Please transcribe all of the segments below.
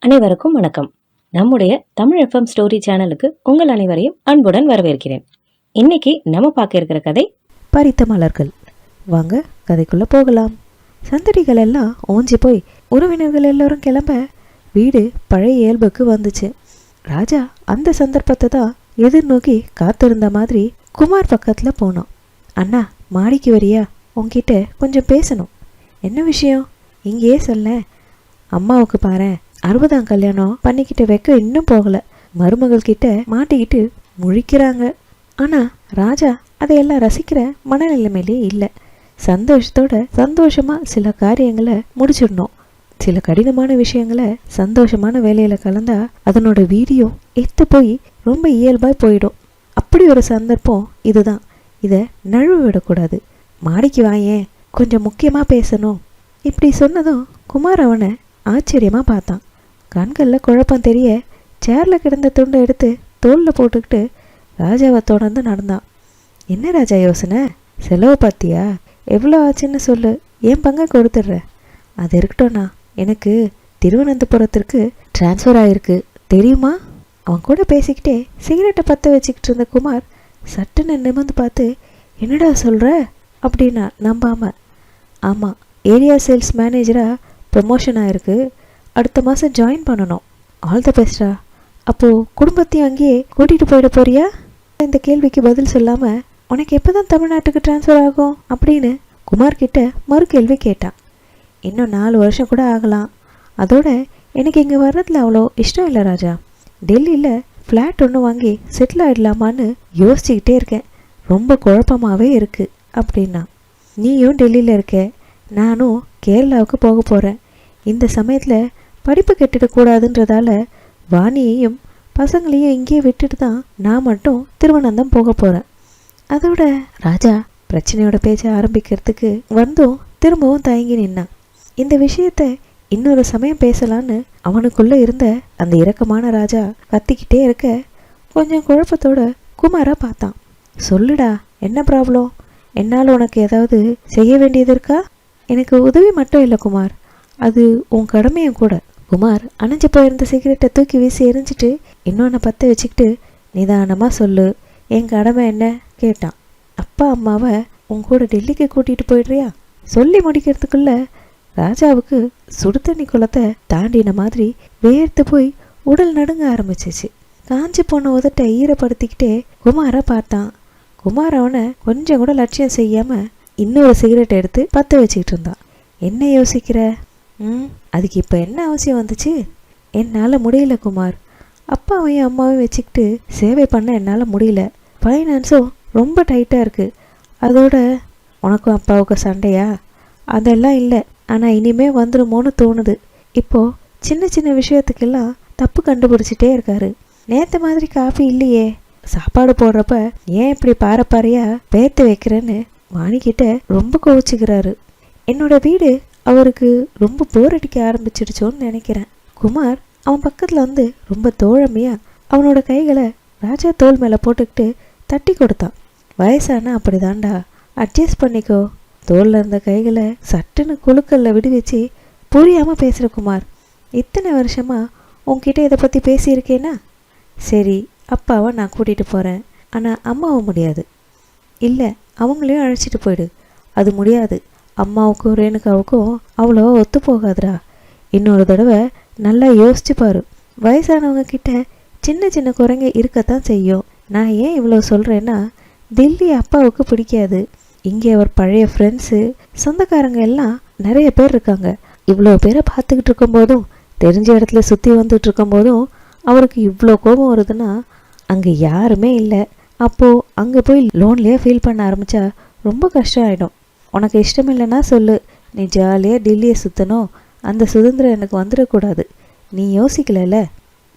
அனைவருக்கும் வணக்கம். நம்முடைய தமிழ் எஃப்எம் ஸ்டோரி சேனலுக்கு உங்கள் அனைவரையும் அன்புடன் வரவேற்கிறேன். இன்னைக்கு நம்ம பார்க்க இருக்கிற கதை பறித்த மலர்கள். வாங்க கதைக்குள்ள போகலாம். சந்தடிகள் எல்லாம் ஓஞ்சி போய் உறவினர்கள் எல்லோரும் கிளம்ப வீடு பழைய இயல்புக்கு வந்துச்சு. ராஜா அந்த சந்தர்ப்பத்தை தான் எதிர்நோக்கி காத்திருந்த மாதிரி குமார் பக்கத்துல போனான். அண்ணா, மாடிக்கு வரியா? உன்கிட்ட கொஞ்சம் பேசணும். என்ன விஷயம்? இங்கேயே சொல்ல. அம்மாவுக்கு பாரு, 60ஆம் கல்யாணம் பண்ணிக்கிட்ட வைக்க இன்னும் போகல. மருமகள் கிட்ட மாட்டிக்கிட்டு முழிக்கிறாங்க. ஆனா ராஜா அதையெல்லாம் ரசிக்கிற மனநிலைமையிலே இல்லை. சந்தோஷமா சில காரியங்களை முடிச்சிடணும். சில கடினமான விஷயங்களை சந்தோஷமான வேலையில கலந்தா அதனோட வீடியோ எத்து போய் ரொம்ப இயல்பாய் போயிடும். அப்படி ஒரு சந்தர்ப்பம் இதுதான். இதை நழுவ விடக்கூடாது. மாடிக்கு வாயேன், கொஞ்சம் முக்கியமா பேசணும். இப்படி சொன்னதும் குமார் அவனை ஆச்சரியமா பார்த்தான். கண்களில் குழப்பம் தெரிய சேர்ல கிடந்த துண்டை எடுத்து தோல்ல போட்டுக்கிட்டு ராஜாவை தொடர்ந்து நடந்தான். என்ன ராஜா யோசனை? செலவு பார்த்தியா? எவ்வளோ ஆச்சுன்னு சொல்லு, என் பங்கை கொடுத்துட்ற. அது இருக்கட்டும்ண்ணா, எனக்கு திருவனந்தபுரத்திற்கு டிரான்ஸ்ஃபர் ஆகிருக்கு தெரியுமா? அவன் கூட பேசிக்கிட்டே சிகரெட்டை பற்ற வச்சுக்கிட்டு இருந்த குமார் சட்டுன்னு நிமிர்ந்து பார்த்து, என்னடா சொல்கிற அப்படின்னா நம்பாம. ஆமாம், ஏரியா சேல்ஸ் மேனேஜராக ப்ரமோஷன் ஆகிருக்கு. அடுத்த மாதம் ஜாயின் பண்ணணும். ஆல் த பெஸ்டா. அப்போது குடும்பத்தையும் அங்கேயே கூட்டிகிட்டு போயிட போறியா? இந்த கேள்விக்கு பதில் சொல்லாமல், உனக்கு எப்போ தான் தமிழ்நாட்டுக்கு டிரான்ஸ்ஃபர் ஆகும் அப்படின்னு குமார்கிட்ட மறு கேள்வி கேட்டான். இன்னும் 4 வருஷம் கூட ஆகலாம். அதோட எனக்கு இங்கே வர்றதுல அவ்வளோ இஷ்டம் இல்லை ராஜா. டெல்லியில் ஃப்ளாட் ஒன்று வாங்கி செட்டில் ஆகிடலாமான்னு யோசிச்சுக்கிட்டே இருக்கேன். ரொம்ப குழப்பமாகவே இருக்குது அப்படின்னா. நீயும் டெல்லியில் இருக்க, நானும் கேரளாவுக்கு போக போகிறேன். இந்த சமயத்தில் படிப்பு கெட்டுடக்கூடாதுன்றதால வாணியையும் பசங்களையும் இங்கேயே விட்டுட்டு தான் நான் மட்டும் திருவனந்தம் போக போகிறேன். அதோட ராஜா பிரச்சனையோட பேச்ச ஆரம்பிக்கிறதுக்கு வந்தும் திரும்பவும் தயங்கி நின்னான். இந்த விஷயத்த இன்னொரு சமயம் பேசலான்னு அவனுக்குள்ளே இருந்த அந்த இரக்கமான ராஜா கத்திக்கிட்டே இருக்க கொஞ்சம் குழப்பத்தோட குமாரா பார்த்தான். சொல்லுடா, என்ன ப்ராப்ளம்? என்னால் உனக்கு ஏதாவது செய்ய வேண்டியது இருக்கா? எனக்கு உதவி மட்டும் இல்லை குமார், அது உன் கடமையும் கூட. குமார் அணைஞ்சு போயிருந்த சிகரெட்டை தூக்கி வீசி எரிஞ்சிட்டு இன்னொன்று பற்ற வச்சுக்கிட்டு நிதானமாக சொல்லு, என் கடமை என்ன கேட்டான். அப்பா அம்மாவை உன் கூட டெல்லிக்கு கூட்டிகிட்டு போயிடுறியா? சொல்லி முடிக்கிறதுக்குள்ள ராஜாவுக்கு சுடு தண்ணி குளத்தை தாண்டின மாதிரி வேர்த்து போய் உடல் நடுங்க ஆரம்பிச்சிச்சு. காஞ்சி போன உதட்டை ஈரப்படுத்திக்கிட்டே குமாரை பார்த்தான். குமார் அவனை கொஞ்சம் கூட லட்சியம் செய்யாமல் இன்னொரு சிகரெட் எடுத்து பற்ற வச்சுக்கிட்டு இருந்தான். என்ன யோசிக்கிற? அதுக்கு இப்போ என்ன அவசியம் வந்துச்சு? என்னால் முடியல குமார். அப்பாவையும் அம்மாவையும் வச்சுக்கிட்டு சேவை பண்ண என்னால் முடியல. ஃபைனான்ஸும் ரொம்ப டைட்டாக இருக்குது. அதோட உனக்கும் அப்பாவுக்கு சண்டையா? அதெல்லாம் இல்லை, ஆனால் இனிமே வந்துடுமோன்னு தோணுது. இப்போது சின்ன சின்ன விஷயத்துக்கெல்லாம் தப்பு கண்டுபிடிச்சிட்டே இருக்காரு. நேற்று மாதிரி காஃபி இல்லையே. சாப்பாடு போடுறப்ப ஏன் இப்படி பாறையாக பேத்து வைக்கிறேன்னு வாணிக்கிட்ட ரொம்ப கோவிச்சுக்கிறாரு. என்னோட வீடு அவருக்கு ரொம்ப போர் அடிக்க ஆரம்பிச்சிடுச்சோன்னு நினைக்கிறேன். குமார் அவன் பக்கத்தில் வந்து ரொம்ப தோழமையா அவனோட கைகளை ராஜா தோல் மேலே போட்டுக்கிட்டு தட்டி கொடுத்தான். வயசானா அப்படிதான்டா, அட்ஜஸ்ட் பண்ணிக்கோ. தோளில் இருந்த கைகளை சட்டுன்னு குழுக்கல்ல விடுவிச்சு புரியாமல் பேசுகிற குமார், இத்தனை வருஷமா உன்கிட்ட இதை பற்றி பேசியிருக்கேனா? சரி, அப்பாவை நான் கூட்டிகிட்டு போகிறேன், ஆனால் அம்மாவை முடியாது. இல்லை, அவங்களையும் அழைச்சிட்டு போயிடு. அது முடியாது. அம்மாவுக்கும் ரேணுகாவுக்கும் அவ்வளோ ஒத்து போகாதுடா. இன்னொரு தடவை நல்லா யோசிச்சு பாரு. வயசானவங்க கிட்ட சின்ன சின்ன குறைங்க இருக்கத்தான் செய்யும். நான் ஏன் இவ்வளோ சொல்கிறேன்னா, டெல்லி அப்பாவுக்கு பிடிக்காது. இங்கே அவர் பழைய ஃப்ரெண்ட்ஸு சொந்தக்காரங்க எல்லாம் நிறைய பேர் இருக்காங்க. இவ்வளோ பேரை பார்த்துக்கிட்டு இருக்கும்போதும் தெரிஞ்ச இடத்துல சுற்றி வந்துட்டு இருக்கும்போதும் அவருக்கு இவ்வளோ கோபம் வருதுன்னா அங்கே யாருமே இல்லை. அப்போது அங்கே போய் லோன்லேயே ஃபீல் பண்ண ஆரம்பித்தா ரொம்ப கஷ்டம் ஆகிடும். உனக்கு இஷ்டம் இல்லைன்னா சொல்லு, நீ ஜாலியாக டெல்லியை சுற்றணும். அந்த சுதந்திரம் எனக்கு வந்துடக்கூடாது. நீ யோசிக்கல,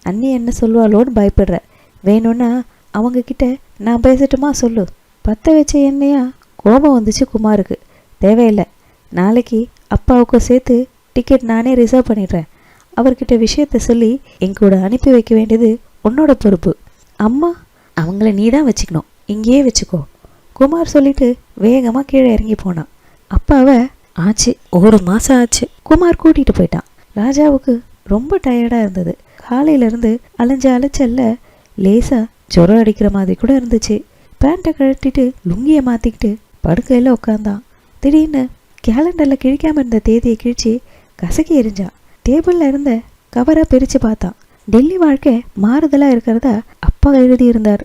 அண்ணி என்ன சொல்லுவாளோன்னு பயப்படுற. வேணும்னா அவங்கக்கிட்ட நான் பேசட்டுமா சொல்லு. பற்ற வச்ச எண்ணெயா கோபம் வந்துச்சு குமாருக்கு. தேவையில்லை, நாளைக்கு அப்பாவுக்கும் சேர்த்து டிக்கெட் நானே ரிசர்வ் பண்ணிடுறேன். அவர்கிட்ட விஷயத்த சொல்லி எங்கூட அனுப்பி வைக்க வேண்டியது உன்னோட பொறுப்பு. அம்மா அவங்கள நீ தான் வச்சுக்கணும், இங்கேயே வச்சுக்கோ. குமார் சொல்லிட்டு வேகமாக கீழே இறங்கி போனான். அப்பாவை ஆச்சு 1 மாதம் ஆச்சு குமார் கூட்டிகிட்டு போயிட்டான். ராஜாவுக்கு ரொம்ப டயர்டாக இருந்தது. காலையிலேருந்து அலைஞ்ச அலைச்சல்ல லேசாக ஜுரம் அடிக்கிற மாதிரி கூட இருந்துச்சு. பேண்ட்டை கழட்டிட்டு லுங்கியை மாற்றிக்கிட்டு படுக்கையில் உட்காந்தான். திடீர்னு கேலண்டரில் கிழிக்காமல் இருந்த தேதியை கிழிச்சு கசக்கி எரிஞ்சான். டேபிளில் இருந்த கவரை பிரித்து பார்த்தான். டெல்லி வாழ்க்கை மாறுதலாக இருக்கிறதா அப்பா எழுதியிருந்தார்.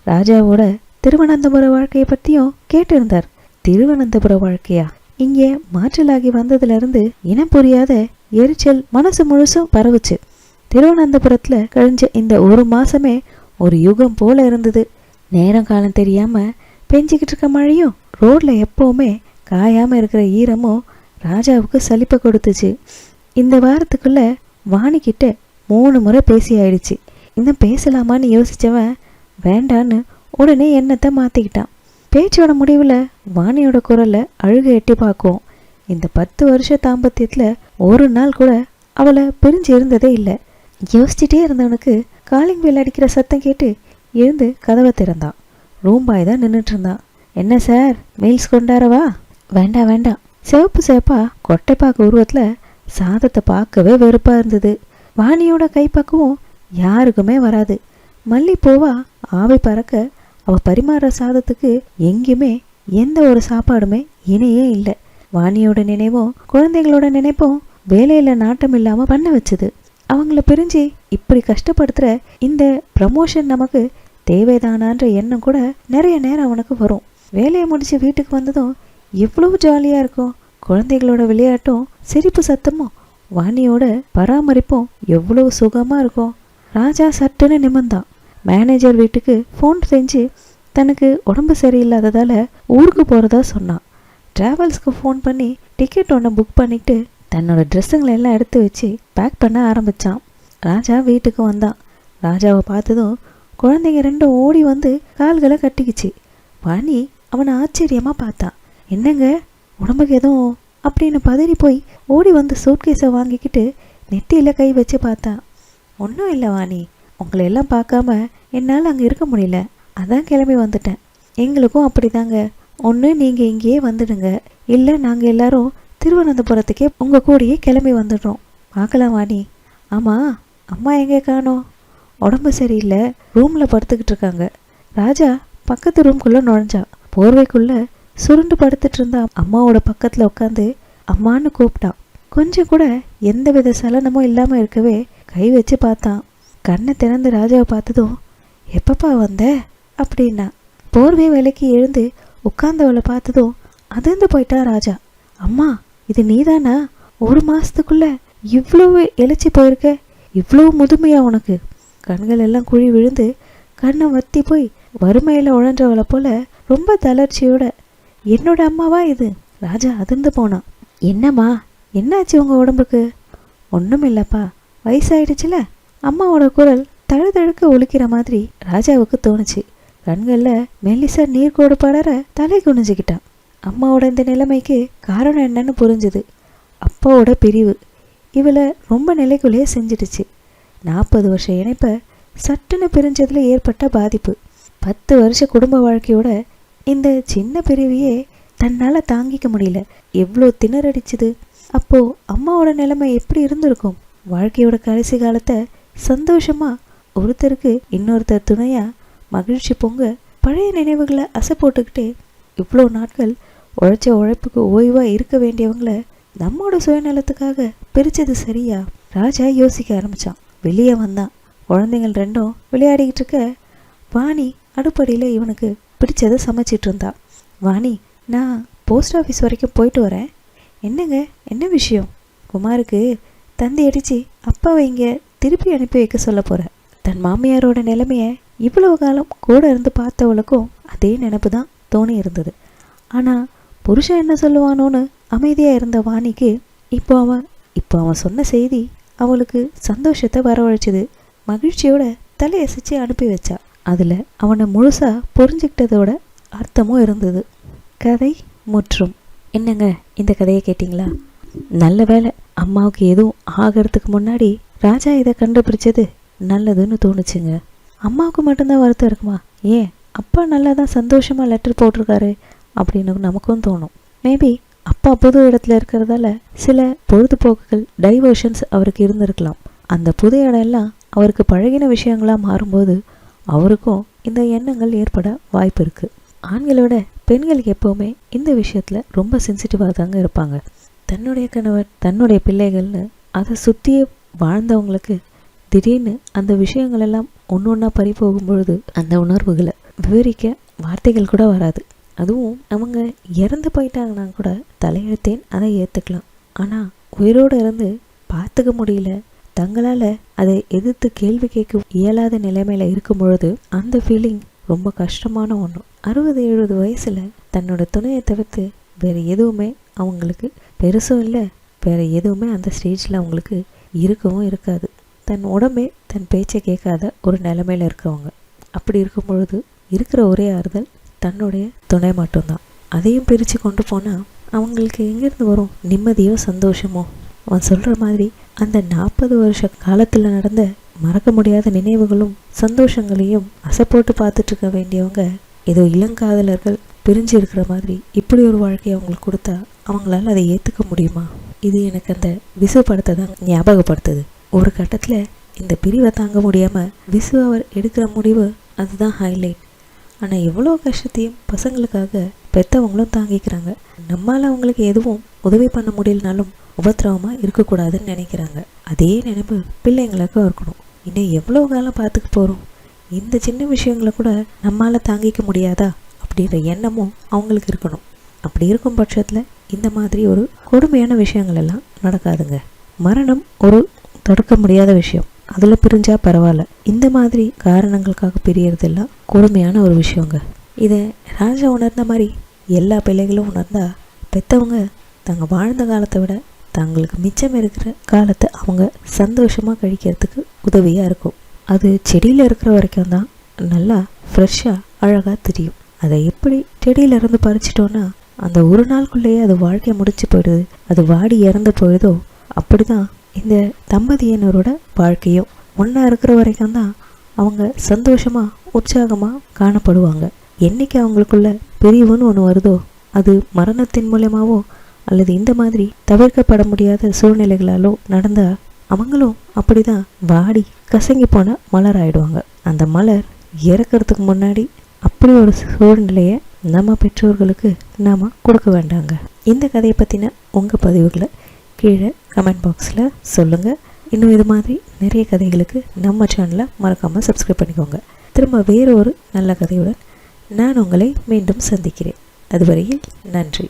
ராஜாவோட திருவனந்தபுர வாழ்க்கையை பற்றியும் கேட்டிருந்தார். திருவனந்தபுர வாழ்க்கையா? இங்கே மாற்றலாகி வந்ததுலேருந்து இனம் புரியாத எரிச்சல் மனசு முழுசும் பரவுச்சு. திருவனந்தபுரத்தில் கழிஞ்ச இந்த ஒரு மாசமே ஒரு யுகம் போல இருந்தது. நேரம் காலம் தெரியாமல் பெஞ்சிக்கிட்டு இருக்க மழையும் ரோட்ல எப்போவுமே காயாமல் இருக்கிற ஈரமும் ராஜாவுக்கு சலிப்பை கொடுத்துச்சு. இந்த வாரத்துக்குள்ள வாணிக்கிட்ட 3 முறை பேசி ஆயிடுச்சு. இன்னும் பேசலாமான்னு யோசிச்சவன் வேண்டான்னு உடனே எண்ணத்தை மாற்றிக்கிட்டான். பேச்சோட முடிவில் வாணியோட குரலை அழுக எட்டி பார்க்கும். இந்த 10 வருஷ தாம்பத்தியத்தில் ஒரு நாள் கூட அவளை பிரிஞ்சு இருந்ததே இல்லை. யோசிச்சுட்டே இருந்தவனுக்கு காலிங் பெல் அடிக்கிற சத்தம் கேட்டு எழுந்து கதவை திறந்தான். ரூம் பாய் தான் நின்றுட்டு இருந்தான். என்ன சார், மீல்ஸ் கொண்டாரவா? வேண்டாம் வேண்டாம். சிவப்பு சிவப்பா கொட்டைப்பாக்கு உருவத்தில் சாதத்தை பார்க்கவே வெறுப்பாக இருந்தது. வாணியோட கைப்பக்குவம் யாருக்குமே வராது. மல்லிப்பூவா ஆவி பறக்க அவ பரிமாறுற சாதத்துக்கு எங்கேயுமே எந்த ஒரு சாப்பாடுமே இணையே இல்லை. வாணியோட நினைவும் குழந்தைகளோட நினைப்பும் வேலையில நாட்டம் இல்லாம பண்ண வச்சுது. அவங்கள பிரிஞ்சு இப்படி கஷ்டப்படுத்துற இந்த ப்ரமோஷன் நமக்கு தேவைதானான்ற எண்ணம் கூட நிறைய நேரம் அவனுக்கு வரும். வேலையை முடிச்சு வீட்டுக்கு வந்ததும் எவ்வளவு ஜாலியா இருக்கும். குழந்தைகளோட விளையாட்டும் சிரிப்பு சத்தமும் வாணியோட பராமரிப்பும் எவ்வளவு சுகமா இருக்கும். ராஜா சட்டுன்னு நிமிர்ந்தான். மேனேஜர் வீட்டுக்கு ஃபோன் செஞ்சு தனக்கு உடம்பு சரியில்லாததால் ஊருக்கு போகிறதா சொன்னான். ட்ராவல்ஸ்க்கு ஃபோன் பண்ணி டிக்கெட் ஒன்று புக் பண்ணிட்டு தன்னோட ட்ரெஸ்ஸுங்களை எல்லாம் எடுத்து வச்சு பேக் பண்ண ஆரம்பித்தான். ராஜா வீட்டுக்கு வந்தான். ராஜாவை பார்த்ததும் குழந்தைங்க 2 ஓடி வந்து கால்களை கட்டிக்கிச்சு. வாணி அவனை ஆச்சரியமாக பார்த்தான். என்னங்க, உடம்புக்கு எதுவும் அப்படின்னு பதறி போய் ஓடி வந்து சூட்கேஸை வாங்கிக்கிட்டு நெத்தியில் கை வச்சு பார்த்தான். ஒன்றும் இல்லை வாணி, உங்களை எல்லாம் பார்க்காம என்னால் அங்கே இருக்க முடியல, அதான் கிளம்பி வந்துட்டேன். எங்களுக்கும் அப்படிதாங்க. ஒன்று நீங்கள் இங்கேயே வந்துடுங்க, இல்லை நாங்கள் எல்லாரும் திருவனந்தபுரத்துக்கே உங்கள் கூடயே கிளம்பி வந்துடுறோம். பார்க்கலாம் வாணி. ஆமாம், அம்மா எங்கே காணோம்? உடம்பு சரியில்லை, ரூமில் படுத்துக்கிட்டு இருக்காங்க. ராஜா பக்கத்து ரூம்குள்ளே நுழைஞ்சான். போர்வைக்குள்ளே சுருண்டு படுத்துட்டு இருந்தா அம்மாவோட பக்கத்தில் உட்காந்து அம்மான்னு கூப்பிட்டான். கொஞ்சம் கூட எந்த வித சலனமும் இல்லாமல் இருக்கவே கை வச்சு பார்த்தான். கண்ணை திறந்து ராஜாவை பார்த்ததும் எப்பப்பா வந்த அப்படின்னா. போர்வை விலைக்கு எழுந்து உட்கார்ந்தவளை பார்த்ததும் அதிர்ந்து போயிட்டான் ராஜா. அம்மா, இது நீதானா? 1 மாசத்துக்குள்ள இவ்வளவு இழைச்சி போயிருக்க, இவ்வளவு முதுமையா உனக்கு? கண்கள் எல்லாம் குழி விழுந்து கண்ணை வத்தி போய் வறுமையில் உழன்றவளை போல ரொம்ப தளர்ச்சியோட, என்னோட அம்மாவா இது? ராஜா அதிர்ந்து போனான். என்னம்மா, என்னாச்சு உங்க உடம்புக்கு? ஒன்றும் இல்லைப்பா, வயசாயிடுச்சுல. அம்மாவோட குரல் தழுதழுக்க ஒலிக்கிற மாதிரி ராஜாவுக்கு தோணுச்சு. கண்களில் மெல்லிசா நீர்கோடு படற தலை குனிஞ்சுக்கிட்டான். அம்மாவோட இந்த நிலைமைக்கு காரணம் என்னன்னு புரிஞ்சுது. அப்பாவோட பிரிவு இவளை ரொம்ப நிலைக்குள்ளேயே செஞ்சிடுச்சு. 40 வருஷ இணைப்பை சட்டுன்னு பிரிஞ்சதில் ஏற்பட்ட பாதிப்பு. 10 வருஷ குடும்ப வாழ்க்கையோட இந்த சின்ன பிரிவையே தன்னால் தாங்கிக்க முடியல. எவ்வளோ திணறடிச்சுது. அப்போ அம்மாவோட நிலைமை எப்படி இருந்திருக்கும்? வாழ்க்கையோட கடைசி காலத்தை சந்தோஷமா ஒருத்தருக்கு இன்னொருத்தர் துணையா மகிழ்ச்சி பொங்க பழைய நினைவுகளை அசை போட்டுக்கிட்டே இவ்வளோ நாட்கள் உழைச்ச உழைப்புக்கு ஓய்வாக இருக்க வேண்டியவங்கள நம்மோட சுயநலத்துக்காக பிரித்தது சரியா? ராஜா யோசிக்க ஆரம்பித்தான். வெளியே வந்தான். குழந்தைங்கள் 2ம் விளையாடிக்கிட்டு இருக்க வாணி அடுப்படியில் இவனுக்கு பிடிச்சதை சமைச்சிட்டு இருந்தா. வாணி, நான் போஸ்ட் ஆஃபீஸ் வரைக்கும் போயிட்டு வரேன். என்னங்க, என்ன விஷயம்? குமாருக்கு தந்தி அடித்து அப்பாவை இங்கே திருப்பி அனுப்பி வைக்க சொல்ல போகிறேன். தன் மாமியாரோட நிலைமையை இவ்வளவு காலம் கூட இருந்து பார்த்தவளுக்கும் அதே நினைப்பு தான் தோணி இருந்தது. ஆனால் புருஷன் என்ன சொல்லுவானோன்னு அமைதியாக இருந்த வாணிக்கு இப்போ அவன் சொன்ன செய்தி அவளுக்கு சந்தோஷத்தை வரவழைச்சிது. மகிழ்ச்சியோட தலையசைச்சு அனுப்பி வச்சா. அதில் அவனை முழுசாக புரிஞ்சுக்கிட்டதோட அர்த்தமும் இருந்தது. கதை முற்றும். என்னங்க, இந்த கதையை கேட்டிங்களா? நல்ல வேலை, அம்மாவுக்கு எதுவும் ஆகிறதுக்கு முன்னாடி ராஜா இதை கண்டுபிடிச்சது நல்லதுன்னு தோணுச்சுங்க. அம்மாவுக்கு மட்டும்தான் வருத்தம் இருக்குமா? ஏன் அப்பா நல்லா தான் சந்தோஷமாக லெட்டர் போட்டிருக்காரு அப்படின்னு நமக்கும் தோணும். மேபி அப்பா புது இடத்துல இருக்கிறதால சில பொழுதுபோக்குகள் டைவர்ஷன்ஸ் அவருக்கு இருந்திருக்கலாம். அந்த புது இடம் எல்லாம் அவருக்கு பழகின விஷயங்களாக மாறும்போது அவருக்கும் இந்த எண்ணங்கள் ஏற்பட வாய்ப்பு இருக்குது. ஆண்களோட பெண்களுக்கு எப்போவுமே இந்த விஷயத்தில் ரொம்ப சென்சிட்டிவாக தாங்க இருப்பாங்க. தன்னுடைய கணவர் தன்னுடைய பிள்ளைகள்னு அதை சுற்றியே வாழ்ந்தவங்களுக்கு திடீர்னு அந்த விஷயங்கள் எல்லாம் ஒன்று ஒன்றா பறி போகும்பொழுது அந்த உணர்வுகளை விவரிக்க வார்த்தைகள் கூட வராது. அதுவும் அவங்க இறந்து போயிட்டாங்கன்னா கூட தலையெழுத்தேன் அதை ஏற்றுக்கலாம். ஆனால் உயிரோடு இருந்து பார்த்துக்க முடியல, தங்களால் அதை எதிர்த்து கேள்வி கேட்க இயலாத நிலைமையில் இருக்கும் பொழுது அந்த ஃபீலிங் ரொம்ப கஷ்டமான ஒன்று. 60-70 வயசில் தன்னோட துணையை தவிர்த்து வேறு எதுவுமே அவங்களுக்கு பெருசும் இல்லை, வேறு எதுவுமே அந்த ஸ்டேஜில் அவங்களுக்கு இருக்கவும் இருக்காது. தன் உடம்பே தன் பேச்சை கேட்காத ஒரு நிலைமையில் இருக்கிறவங்க. அப்படி இருக்கும் பொழுது இருக்கிற ஒரே ஆறுதல் தன்னுடைய துணை மட்டும்தான். அதையும் பிரித்து கொண்டு போனால் அவங்களுக்கு எங்கேருந்து வரும் நிம்மதியோ சந்தோஷமோ? அவன் சொல்கிற மாதிரி அந்த 40 வருஷ காலத்தில் நடந்த மறக்க முடியாத நினைவுகளும் சந்தோஷங்களையும் அசைப்போட்டு பார்த்துட்டு இருக்க வேண்டியவங்க ஏதோ இளங்காதலர்கள் பிரிஞ்சு இருக்கிற மாதிரி இப்படி ஒரு வாழ்க்கையை அவங்களுக்கு கொடுத்தா அவங்களால அதை ஏற்றுக்க முடியுமா? இது எனக்கு அந்த விசு படத்தை தான் ஞாபகப்படுத்துது. ஒரு கட்டத்தில் இந்த பிரிவை தாங்க முடியாமல் விசு அவர் எடுக்கிற முடிவு அதுதான் ஹைலைட். ஆனால் எவ்வளோ கஷ்டத்தையும் பசங்களுக்காக பெற்றவங்களும் தாங்கிக்கிறாங்க. நம்மளால் அவங்களுக்கு எதுவும் உதவி பண்ண முடியலனாலும் உபத்திரவமாக இருக்கக்கூடாதுன்னு நினைக்கிறாங்க. அதே நினைப்பு பிள்ளைங்களுக்கும் இருக்கணும். இன்னும் எவ்வளோ காலம் பார்த்துக்க போகிறோம், இந்த சின்ன விஷயங்களை கூட நம்மளால் தாங்கிக்க முடியாதா அப்படின்ற எண்ணமும் அவங்களுக்கு இருக்கணும். அப்படி இருக்கும் பட்சத்தில் இந்த மாதிரி ஒரு கொடுமையான விஷயங்கள் எல்லாம் நடக்காதுங்க. மரணம் ஒரு தடுக்க முடியாத விஷயம், அதில் பிரிஞ்சா பரவாயில்ல. இந்த மாதிரி காரணங்களுக்காக பிரியறதெல்லாம் கொடுமையான ஒரு விஷயங்க. இதை ராஜா உணர்ந்த மாதிரி எல்லா பிள்ளைகளும் உணர்ந்தா பெற்றவங்க தாங்க வாழ்ந்த காலத்தை விட தங்களுக்கு மிச்சம் இருக்கிற காலத்தை அவங்க சந்தோஷமாக கழிக்கிறதுக்கு உதவியாக இருக்கும். அது செடியில் இருக்கிற வரைக்கும் தான் நல்லா ஃப்ரெஷ்ஷாக அழகாக தெரியும். அதை எப்படி செடியிலேருந்து பறிச்சிட்டோன்னா அந்த ஒரு நாளுக்குள்ளேயே அது வாழ்க்கை முடிச்சு போயிடுது, அது வாடி இறந்து போயிடுதோ அப்படி தான் இந்த தம்பதியினரோட வாழ்க்கையும். ஒன்றா இருக்கிற வரைக்கும் தான் அவங்க சந்தோஷமாக உற்சாகமாக காணப்படுவாங்க. என்றைக்கு அவங்களுக்குள்ள பிரிவுன்னு ஒன்று வருதோ அது மரணத்தின் மூலமாவோ அல்லது இந்த மாதிரி தவிர்க்கப்பட முடியாத சூழ்நிலைகளாலோ நடந்தால் அவங்களும் அப்படி தான் வாடி கசங்கி போன மலர் ஆயிடுவாங்க. அந்த மலர் இறக்கிறதுக்கு முன்னாடி அப்படி ஒரு சூழ்நிலையை நம்ம பெற்றோர்களுக்கு நாம் கொடுக்க வேண்டாங்க. இந்த கதையை பற்றின உங்கள் பதிவுகளை கீழே கமெண்ட் பாக்ஸில் சொல்லுங்கள். இன்னும் இது மாதிரி நிறைய கதைகளுக்கு நம்ம சேனலை மறக்காமல் சப்ஸ்கிரைப் பண்ணிக்கோங்க. திரும்ப வேறு ஒரு நல்ல கதையுடன் நான் உங்களை மீண்டும் சந்திக்கிறேன். அதுவரையில் நன்றி.